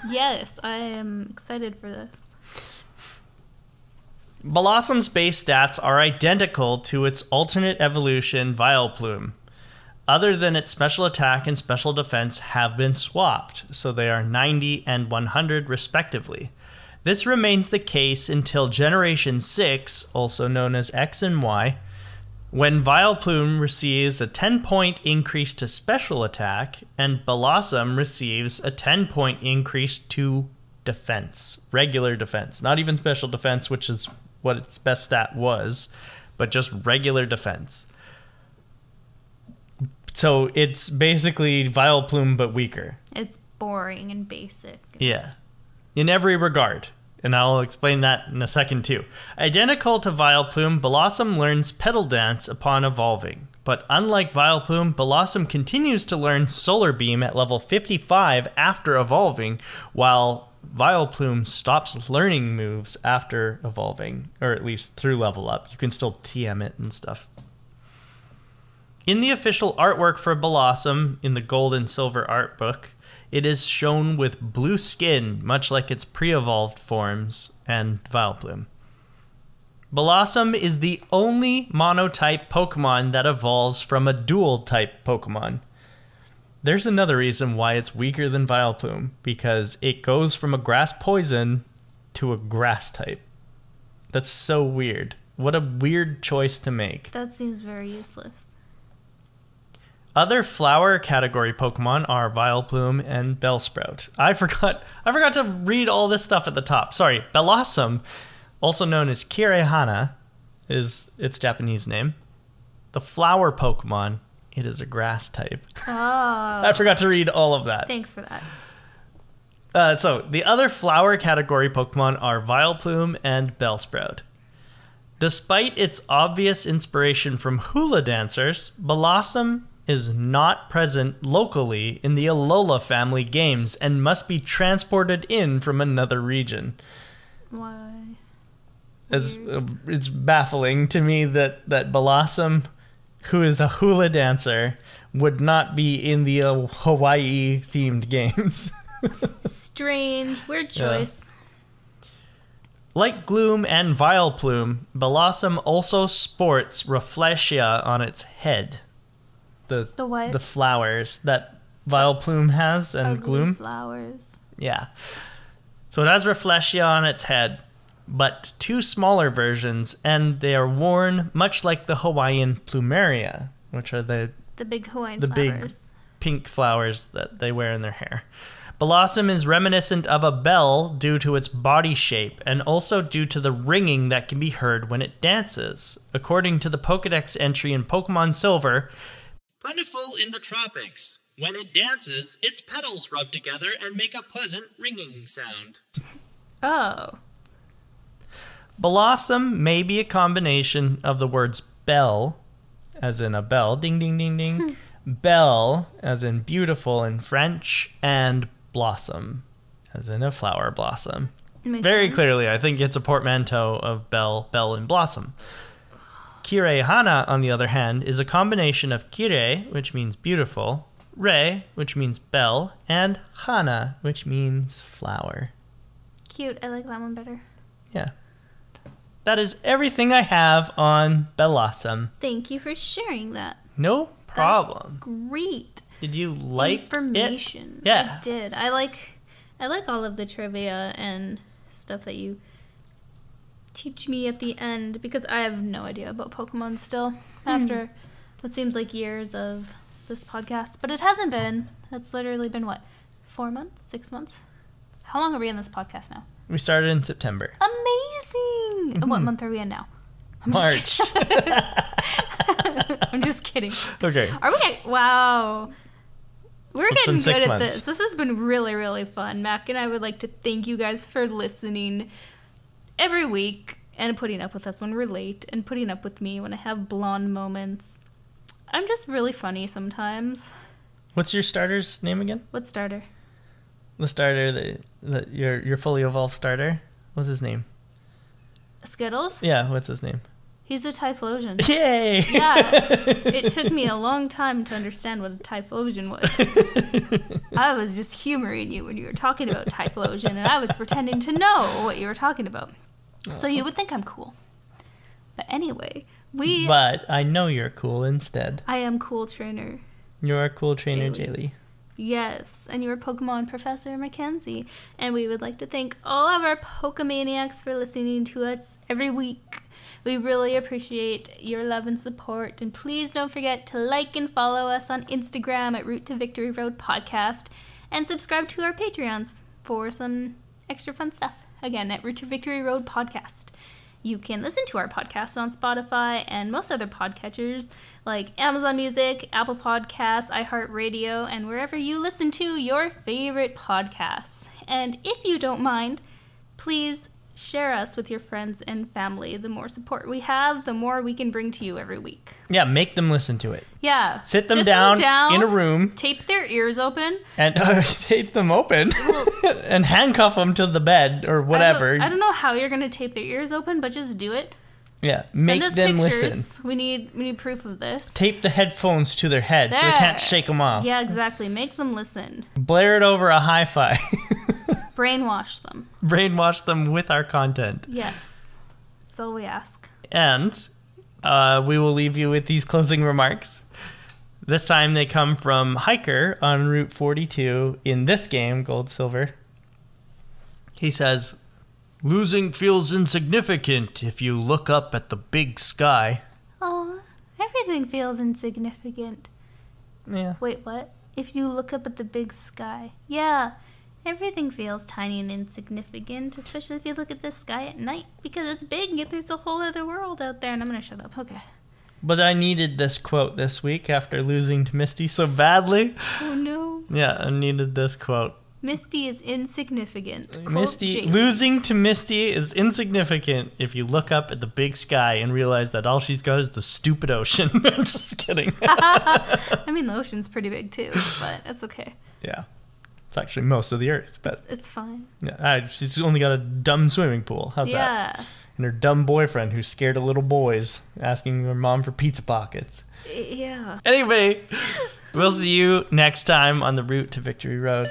Yes, I am excited for this. Blossom's base stats are identical to its alternate evolution, Vileplume. Other than its special attack and special defense have been swapped, so they are 90 and 100 respectively. This remains the case until Generation 6, also known as X and Y, when Vileplume receives a 10-point increase to special attack, and Blossom receives a 10-point increase to defense, regular defense, not even special defense, which is what its best stat was, but just regular defense. So it's basically Vileplume, but weaker. It's boring and basic. Yeah. In every regard. And I'll explain that in a second, too. Identical to Vileplume, Blossom learns Petal Dance upon evolving. But unlike Vileplume, Blossom continues to learn Solar Beam at level 55 after evolving, while Vileplume stops learning moves after evolving, or at least through level up. You can still TM it and stuff. In the official artwork for Blossom, in the Gold and Silver art book, it is shown with blue skin, much like its pre-evolved forms and Vileplume. Blossom is the only monotype Pokemon that evolves from a dual-type Pokemon. There's another reason why it's weaker than Vileplume, because it goes from a grass poison to a grass type. That's so weird. What a weird choice to make. That seems very useless. Other flower category Pokemon are Vileplume and Bellsprout. I forgot to read all this stuff at the top. Sorry, Blossom, also known as Kirihana, is its Japanese name. The flower Pokemon, it is a grass type. Oh. I forgot to read all of that. Thanks for that. So the other flower category Pokemon are Vileplume and Bellsprout. Despite its obvious inspiration from hula dancers, Blossom is not present locally in the Alola family games and must be transported in from another region. Why? It's baffling to me that Blossom, who is a hula dancer, would not be in the Hawaii themed games. Strange. Weird choice. Yeah. Like Gloom and Vileplume, Blossom also sports Rafflesia on its head. The what? The flowers that Vileplume has and Ugly Gloom. flowers. Yeah. So it has Rafflesia on its head, but two smaller versions, and they are worn much like the Hawaiian plumeria, which are the big Hawaiian flowers. Big pink flowers that they wear in their hair. Blossom is reminiscent of a bell due to its body shape and also due to the ringing that can be heard when it dances. According to the Pokedex entry in Pokemon Silver, plentiful in the tropics. When it dances, its petals rub together and make a pleasant ringing sound. Oh. Blossom may be a combination of the words bell, as in a bell, ding ding ding ding, belle, as in beautiful in French, and blossom, as in a flower blossom. Very clearly, I think it's a portmanteau of bell, and blossom. Kirehana, on the other hand, is a combination of kire, which means beautiful, re, which means bell, and hana, which means flower. Cute. I like that one better. Yeah. That is everything I have on Blossom. Thank you for sharing that. No problem. That's great. Did you like information? It? Yeah. I did. I like all of the trivia and stuff that you teach me at the end, because I have no idea about Pokemon still after what seems like years of this podcast. But it hasn't been. It's literally been, what, 4 months? 6 months? How long are we in this podcast now? We started in September. Amazing! And what month are we in now? March. I'm just kidding. Okay. Are we? Wow. We're getting good at months. this. This has been really, really fun. Mac and I would like to thank you guys for listening every week and putting up with us when we're late and putting up with me when I have blonde moments. I'm just really funny sometimes. What's your starter's name again? What starter? The starter, your fully evolved starter. What's his name? Skittles? Yeah, what's his name? He's a Typhlosion. Yay! Yeah. It took me a long time to understand what a Typhlosion was. I was just humoring you when you were talking about Typhlosion, and I was pretending to know what you were talking about. So you would think I'm cool. But anyway, But I know you're cool instead. I am cool trainer. You're a cool trainer, Jaylee. Yes, and you're Pokemon Professor Mackenzie. And we would like to thank all of our Pokemaniacs for listening to us every week. We really appreciate your love and support. And please don't forget to like and follow us on Instagram at Route to Victory Road Podcast. And subscribe to our Patreons for some extra fun stuff. Again, at Route to Victory Road Podcast. You can listen to our podcast on Spotify and most other podcatchers like Amazon Music, Apple Podcasts, iHeartRadio, and wherever you listen to your favorite podcasts. And if you don't mind, please share us with your friends and family. The more support we have, the more we can bring to you every week. Yeah, make them listen to it. Yeah. Sit them down in a room. Tape their ears open. And tape them open. And handcuff them to the bed or whatever. I don't know how you're going to tape their ears open, but just do it. Yeah, make them pictures. Listen. We need proof of this. Tape the headphones to their head so they can't shake them off. Yeah, exactly. Make them listen. Blare it over a hi-fi. Brainwash them. Brainwash them with our content. Yes. That's all we ask. And we will leave you with these closing remarks. This time they come from Hiker on Route 42 in this game, Gold Silver. He says, "Losing feels insignificant if you look up at the big sky." Oh, everything feels insignificant. Yeah. Wait, what? If you look up at the big sky. Yeah, everything feels tiny and insignificant, especially if you look at the sky at night, because it's big and there's a whole other world out there, and I'm going to shut up. Okay. But I needed this quote this week after losing to Misty so badly. Oh, no. Yeah, I needed this quote. Misty is insignificant. Quote Misty Jamie. losing to Misty is insignificant if you look up at the big sky and realize that all she's got is the stupid ocean. I'm just kidding. I mean, the ocean's pretty big too, but it's okay. Yeah. It's actually most of the Earth, but It's fine. yeah, she's only got a dumb swimming pool. How's that? Yeah. And her dumb boyfriend who's scared of little boys, asking her mom for pizza pockets. Yeah. Anyway, we'll see you next time on the route to Victory Road.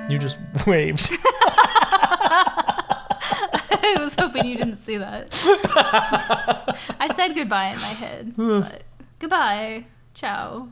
You just waved. I was hoping you didn't see that. I said goodbye in my head. But goodbye. Ciao.